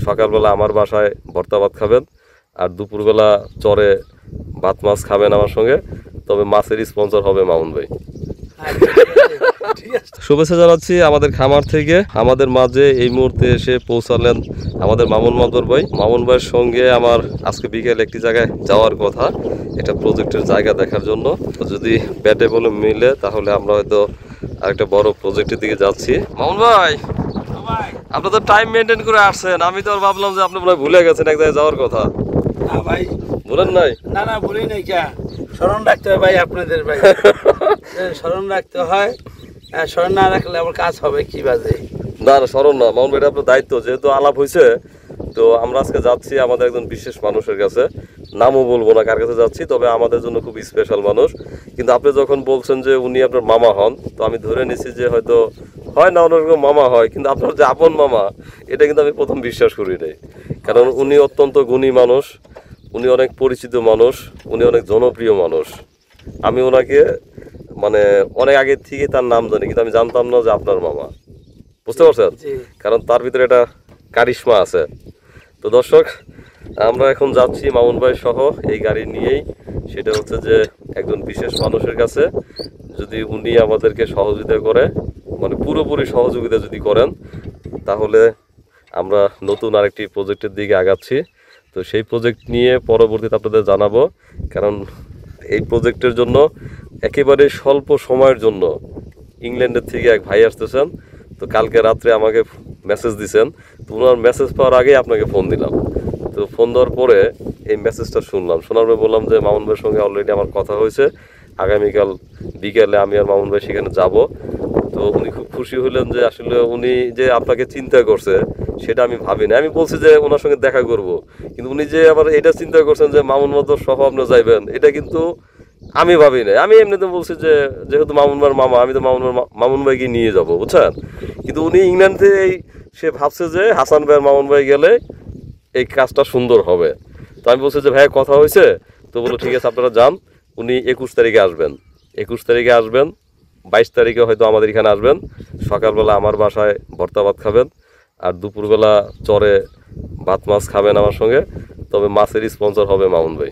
সকালবেলা আমার বাসায় ভর্তা ভাত খাবেন, আর দুপুরবেলা চরে ভাত মাছ খাবেন আমার সঙ্গে। তবে মাছের স্পন্সর হবে মামুন ভাই। শুভেচ্ছা জানাচ্ছি আমাদের খামার থেকে। আমাদের মাঝে এই মুহূর্তে এসে পৌঁছালেন আমাদের মামুন মাদর ভাই। মামুন ভাইয়ের সঙ্গে আমার আজকে বিকেল একটি জায়গায় যাওয়ার কথা, একটা প্রজেক্টের জায়গা দেখার জন্য। যদি ব্যাটে বলে মিলে তাহলে আমরা হয়তো আরেকটা বড় প্রজেক্টের দিকে যাচ্ছি। মামুন ভাই, আপনি তো টাইম মেনটেন করে আসছেন, আমি তো ভাবলাম যে আপনি মনে হয় ভুলে গেছেন এক জায়গায় যাওয়ার কথা। ভাই বলেন নাই? না না, বলি নাই। কে স্মরণ রাখতে হয় ভাই, আপনাদের ভাই স্মরণ রাখতে হয়। স্মরণ না রাখলে আবার কাজ হবে কি বাজে? না না, স্মরণ না মামুন ভাই, এটা আপনার দায়িত্ব। যেহেতু আলাপ হয়েছে, তো আমরা আজকে যাচ্ছি আমাদের একজন বিশেষ মানুষের কাছে। নামও বলবো না কার কাছে যাচ্ছি, তবে আমাদের জন্য খুব স্পেশাল মানুষ। কিন্তু আপনি যখন বলছেন যে উনি আপনার মামা হন, তো আমি ধরে নিছি যে হয়তো হয় না ওনার মামা হয়, কিন্তু আপনার যে আপন মামা এটা কিন্তু আমি প্রথম বিশ্বাস করি নাই। কারণ উনি অত্যন্ত গুণী মানুষ, উনি অনেক পরিচিত মানুষ, উনি অনেক জনপ্রিয় মানুষ। আমি ওনাকে মানে অনেক আগে থেকে তার নাম জানি, কিন্তু আমি জানতাম না যে আপনার মামা। বুঝতে পারছেন? কারণ তার ভিতরে একটা কারিশমা আছে। তো দর্শক, আমরা এখন যাচ্ছি মামুন ভাই সহ এই গাড়ি নিয়েই। সেটা হচ্ছে যে একজন বিশেষ মানুষের কাছে। যদি উনি আমাদেরকে সহযোগিতা করে, মানে পুরোপুরি সহযোগিতা যদি করেন, তাহলে আমরা নতুন আরেকটি প্রজেক্টের দিকে আগাচ্ছি। তো সেই প্রজেক্ট নিয়ে পরবর্তীতে আপনাদের জানাবো। কারণ এই প্রজেক্টের জন্য একেবারে স্বল্প সময়ের জন্য ইংল্যান্ডের থেকে এক ভাই আসতেছেন। তো কালকে রাত্রে আমাকে মেসেজ দিছেন, তো ওনার মেসেজ পাওয়ার আগেই আপনাকে ফোন দিলাম। তো ফোন দেওয়ার পরে এই মেসেজটা শুনলাম, শোনার পরে বললাম যে মামুন ভাইয়ের সঙ্গে অলরেডি আমার কথা হয়েছে, আগামীকাল বিকেলে আমি আর মামুন ভাই সেখানে যাব। তো উনি খুব খুশি হলেন যে আসলে উনি যে আপনাকে চিন্তা করছে সেটা আমি ভাবিনি। আমি বলছি যে ওনার সঙ্গে দেখা করব, কিন্তু উনি যে আবার এটা চিন্তা করছেন যে মামুন মাদর সহ আপনি যাইবেন, এটা কিন্তু আমি ভাবি নাই। আমি এমনিতে বলছি যে যেহেতু মামুন ভাইয়ের মামা, আমি তো মামুন ভাইকে নিয়ে যাব, বুঝছেন। কিন্তু উনি ইংল্যান্ড থেকে সে ভাবছে যে হাসান ভাইয়ের মামুন ভাই গেলে এই কাজটা সুন্দর হবে। তো আমি বলছি যে ভাই কথা হয়েছে, তো বলো ঠিক আছে আপনারা যান। উনি 21 তারিখে আসবেন, 21 তারিখে আসবেন, 22 তারিখে হয়তো আমাদের এখানে আসবেন। সকালবেলা আমার বাসায় ভর্তা ভাত খাবেন, আর দুপুরবেলা চরে ভাত মাছ খাবেন আমার সঙ্গে। তবে মাছের স্পন্সর হবে মামুন ভাই।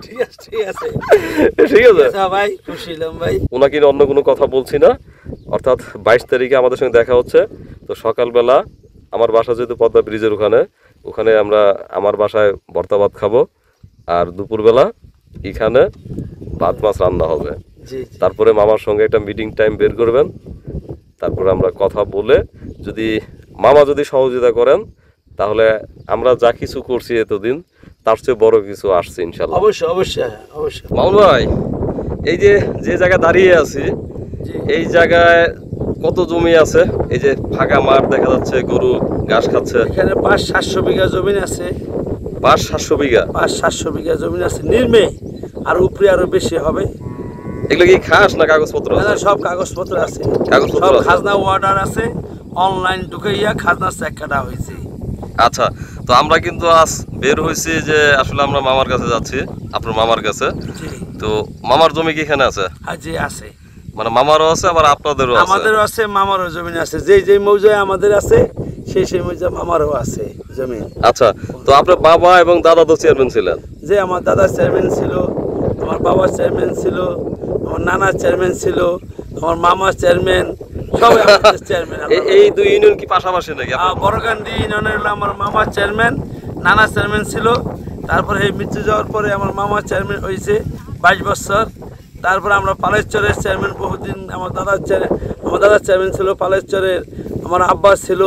ঠিক আছে ঠিক আছে ভাই, খুশি হলাম ভাই। ওনাকে অন্য কোনো কথা বলছি না। অর্থাৎ 22 তারিখে আমাদের সঙ্গে দেখা হচ্ছে। তো সকালবেলা আমার বাসা যেহেতু পদ্মা ব্রিজের ওখানে আমরা আমার বাসায় ভর্তা ভাত খাবো, আর দুপুরবেলা এখানে ভাত মাছ রান্না হবে। তারপরে মামার সঙ্গে একটা মিটিং টাইম বের করবেন। তারপরে আমরা কথা বলে যদি মামা যদি সহযোগিতা করেন, তাহলে আমরা যা কিছু করছি এতদিন তার চেয়ে বড় কিছু আসছে ইনশাল্লাহ। অবশ্যই অবশ্যই অবশ্যই। মামুন ভাই, এই যে জায়গায় দাঁড়িয়ে আছি, এই জায়গায় কত জমি আছে? এই যে ফাঁকা মাঠ দেখা যাচ্ছে, গরু ঘাস খাচ্ছে। এখানে 500-700 বিঘা জমি আছে। 500-700 বিঘা? 500-700 বিঘা জমি আছে নির্মে, আর উপরে আরো বেশি হবে। এগুলো কি খাস না কাগজপত্র আছে? সব কাগজপত্র আছে, কাগজপত্র সব খাজনা অর্ডার আছে, অনলাইন ঢুকাইয়া খাজনা চেক কাটা হয়েছে। আচ্ছা, তো আমরা কিন্তু আজ বের হয়েছি যে আসলে আমরা মামার কাছে যাচ্ছি, আপনার মামার কাছে। তো মামার জমি কি এখানে আছে? হ্যাঁ জি আছে। মানে মামারও আছে আবার আপনাদেরও আছে? আমাদেরও আছে, মামারও জমি আছে। যে মৌজায় আমাদের আছে সেই মৌজা মামারও আছে জমি। আচ্ছা, তো আপনার বাবা এবং দাদা তো চেয়ারম্যান ছিলেন? যে আমার দাদা চেয়ারম্যান ছিল, আমার বাবা চেয়ারম্যান ছিল, আমার নানা চেয়ারম্যান ছিল, আমার মামা চেয়ারম্যান, সবাই আমাদের চেয়ারম্যান। এই দুই ইউনিয়ন কি পাশাপাশি নাকি? বড়কান্দি ইউনিয়নের হলো আমার মামা চেয়ারম্যান, নানা চেয়ারম্যান ছিল। তারপরে এই মৃত্যু যাওয়ার পরে আমার মামা চেয়ারম্যান হয়েছে 22 বছর। তারপরে আমরা পালেশ্বরের চেয়ারম্যান বহুদিন, আমার দাদা চেয়ারম্যান ছিল পালেশ্বরের, আমার আব্বা ছিল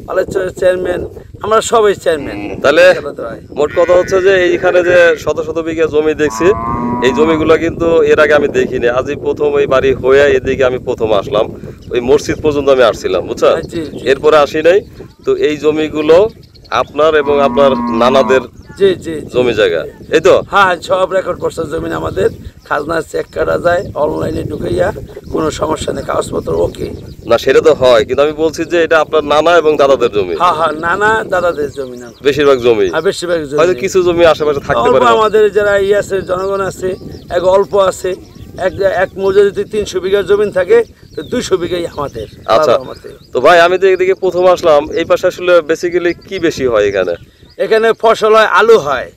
পালেশ্বরের চেয়ারম্যান, আমরা সবাই চেয়ারম্যান। তাহলে মোট কথা হচ্ছে যে এইখানে যে শত শত বিঘা জমি দেখছি, এই জমিগুলো কিন্তু এর আগে আমি দেখিনি। আজই প্রথম এই বাড়ি হয়ে এদিকে আমি প্রথম আসলাম। ওই মসজিদ পর্যন্ত আমি আসছিলাম, বুঝছেন, এরপরে আসি নাই। তো এই জমিগুলো আপনার এবং আপনার নানাদের জমি জায়গা, এই তো? হ্যাঁ, সব রেকর্ড করছে জমি আমাদের, খাজনা চেক কাটা যায়, অনলাইনে ঢুকাইয়া, কোনো সমস্যা নেই, কাগজপত্র ওকে। না সেটা তো হয়, কিন্তু আমি বলছি যে এটা আপনার নানা এবং দাদাদের জমি। হ্যাঁ হ্যাঁ, নানা দাদাদের জমি না, বেশিরভাগ জমি। হ্যাঁ বেশিরভাগ জমি। হয়তো কিছু জমি আশেপাশে থাকতে পারে, আমাদের যারা আছে জনগণ আছে, এক অল্প আছে, এক মৌজা যদি 300 বিঘা জমি থাকে তো 200 বিঘাই আমাদের। আচ্ছা আল্লাহর রহমতে। তো ভাই আমি তো এদিকে প্রথম আসলাম, এই পাশে আসলে বেসিক্যালি কি বেশি হয় এখানে? এখানে ফসল হয়, আলু হয়,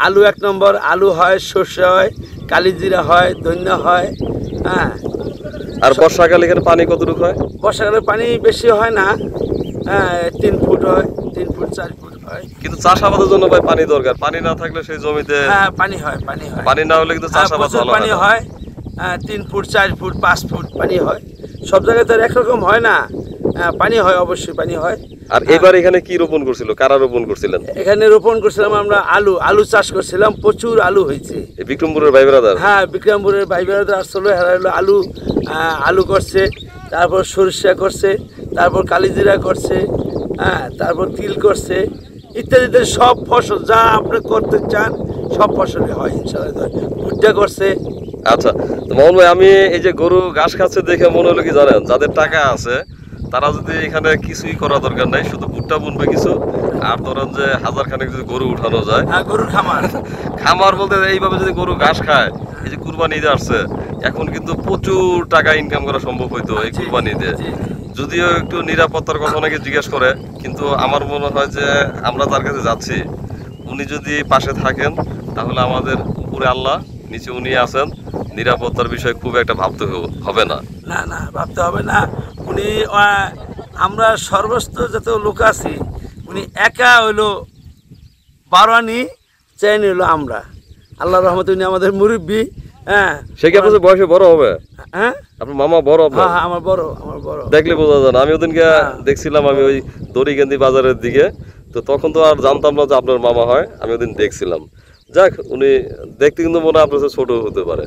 আলু 1 নম্বর, আলু হয়, সর্ষে হয়, কালিজিরা হয়, ধনিয়া হয়। হ্যাঁ, আর বর্ষাকালে এখানে পানি কতটুকু হয়? বর্ষাকালে পানি বেশি হয় না, 3 ফুট হয়, 3 ফুট 4 ফুট হয়। কিন্তু চাষাবাদের জন্য ভাই পানি দরকার, পানি না থাকলে সেই জমিতে হ্যাঁ পানি হয়, পানি হয়, পানি না হলে কিন্তু চাষাবাদ প্রচুর ভালো পানি হয় না। হয়। 3 ফুট 4 ফুট 5 ফুট পানি হয়, সব জায়গায় তো আর একরকম হয় না। পানি হয়, অবশ্যই পানি হয়। আর এবার এখানে কি রোপণ করছিল, কারা রোপণ করছিলেন? এখানে রোপণ করছিলাম আমরা আলু, আলু চাষ করছিলাম, প্রচুর আলু হয়েছে। এই বিক্রমপুরের ভাই ব্রাদার? হ্যাঁ, বিক্রমপুরের ভাই বেড়াতে আসছিল, হেরা হলো আলু, আলু করছে, তারপর সরিষা করছে, তারপর কালিজিরা করছে, হ্যাঁ, তারপর তিল করছে, ইত্যাদি সব ফসল যা আপনি করতে চান সব ফসলই হয় ইনশাআল্লাহ। ভুট্টা করছে। আচ্ছা তো মোহন ভাই, আমি এই যে গরু ঘাস খাচ্ছে দেখে মনে হলো কি জানেন, যাদের টাকা আছে তারা যদি এখানে কিছুই করা দরকার নাই, শুধু ভুট্টা বুনবে কিছু, আর ধরেন যে 1000 খানেক যদি গরু উঠানো যায়, হ্যাঁ, গরুর খামার। খামার বলতে এইভাবে যদি গরু ঘাস খায়, এই যে কুরবানি ঈদ আসছে, এখন কিন্তু প্রচুর টাকা ইনকাম করা সম্ভব হইতো এই কুরবানি ঈদে। জি, জি। যদিও একটু নিরাপত্তার কথা অনেকে জিজ্ঞেস করে, কিন্তু আমার মনে হয় যে আমরা তার কাছে যাচ্ছি, উনি যদি পাশে থাকেন তাহলে আমাদের উপরে আল্লাহ, নিচে উনি আছেন, নিরাপত্তার বিষয়ে খুব একটা ভাবতে হবে না। না না, ভাবতে হবে না। উনি আমরা সর্বস্ত যত লোক আছি, উনি একা হইলো বারোয়ানি, চেন হইলো আমরা। আল্লাহর রহমতে উনি আমাদের মুরব্বী। হ্যাঁ, সে কি আপনার বয়সে বড় হবে? হ্যাঁ, আপনার মামা বড় আপনার? হ্যাঁ, আমার বড়, আমার বড়। দেখলে বোঝা যায় না। আমি ওদিনকে দেখছিলাম, আমি ওই দড়িকান্দি বাজারের দিকে, তো তখন তো আর জানতাম না যে আপনার মামা হয়, আমি ওদিন দেখছিলাম। যাক, উনি দেখতে কিন্তু মনে হয় আপনার চেয়ে ছোট হতে পারে।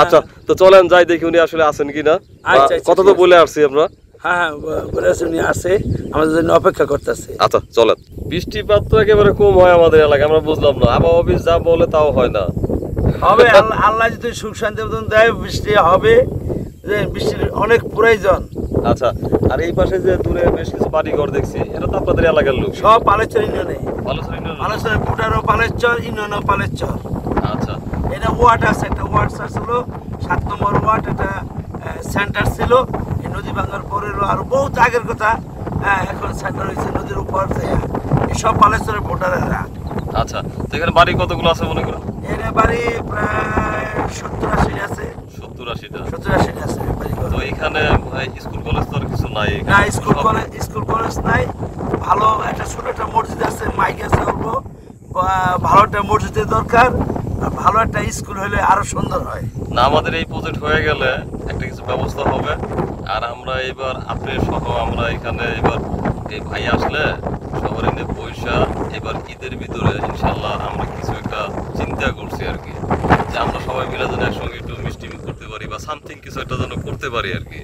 আচ্ছা তো চলেন যাই দেখি উনি আসলে আছেন কিনা। আচ্ছা, কথা তো বলে আসছি আমরা। হ্যাঁ হ্যাঁ, বলে আছে উনি আছে, আমাদের জন্য অপেক্ষা করতেছে। আচ্ছা চলেন। বৃষ্টিপাত তো একেবারে কম হয় আমাদের এলাকায়, আমরা বুঝলাম না, আবহাওয়া অফিস যা বলে তাও হয় না। হবে, আল্লাহ যদি সুখ শান্তি মতন দেয় বৃষ্টি হবে, যে বৃষ্টির অনেক প্রয়োজন। আচ্ছা, আর এই পাশে যে দূরে বেশ কিছু বাড়িঘর দেখছি, এটা তো আপনাদের এলাকার লোক? সব পালেশ্বর ইউনিয়নে, বালুচর ইউনিয়নের লোক? পালেশ্বরের পুটারও পালেশ্বর, ইউনিয়নও পালেশ্বর। আচ্ছা এটা ওয়ার্ড আছে, একটা ওয়ার্ড ছিল 7 নম্বর ওয়ার্ড, এটা সেন্টার ছিল। এই নদী ভাঙার পরে আরো বহুত আগের কথা, এখন সেন্টার হয়েছে নদীর উপর। এই সব পালেশ্বরের ভোটারেরা। আচ্ছা, তো এখানে বাড়ি কতগুলো আছে মনে করেন? এর বাড়ি প্রায় 70-80 আছে। 70-80টা? 70-80 আছে বাড়িঘর। তো এখানে স্কুল কলেজ তো আর কিছু নাই? না, স্কুল কলেজ নাই। ভালো একটা ছোট একটা মসজিদ আছে, মাইক আছে অল্প, ভালো একটা মসজিদের দরকার, আর ভালো একটা স্কুল হলে আরো সুন্দর হয়। না, আমাদের এই প্রজেক্ট হয়ে গেলে একটা কিছু ব্যবস্থা হবে। আর আমরা এবার আপনি সহ আমরা এখানে এবার এই ভাই আসলে সবার এনে পয়সা এবার ঈদের ভিতরে ইনশাল্লাহ আমরা কিছু একটা চিন্তা করছি আর কি, যে আমরা সবাই মিলে যেন একসঙ্গে একটু মিষ্টি করতে পারি বা সামথিং কিছু একটা যেন করতে পারি আর কি।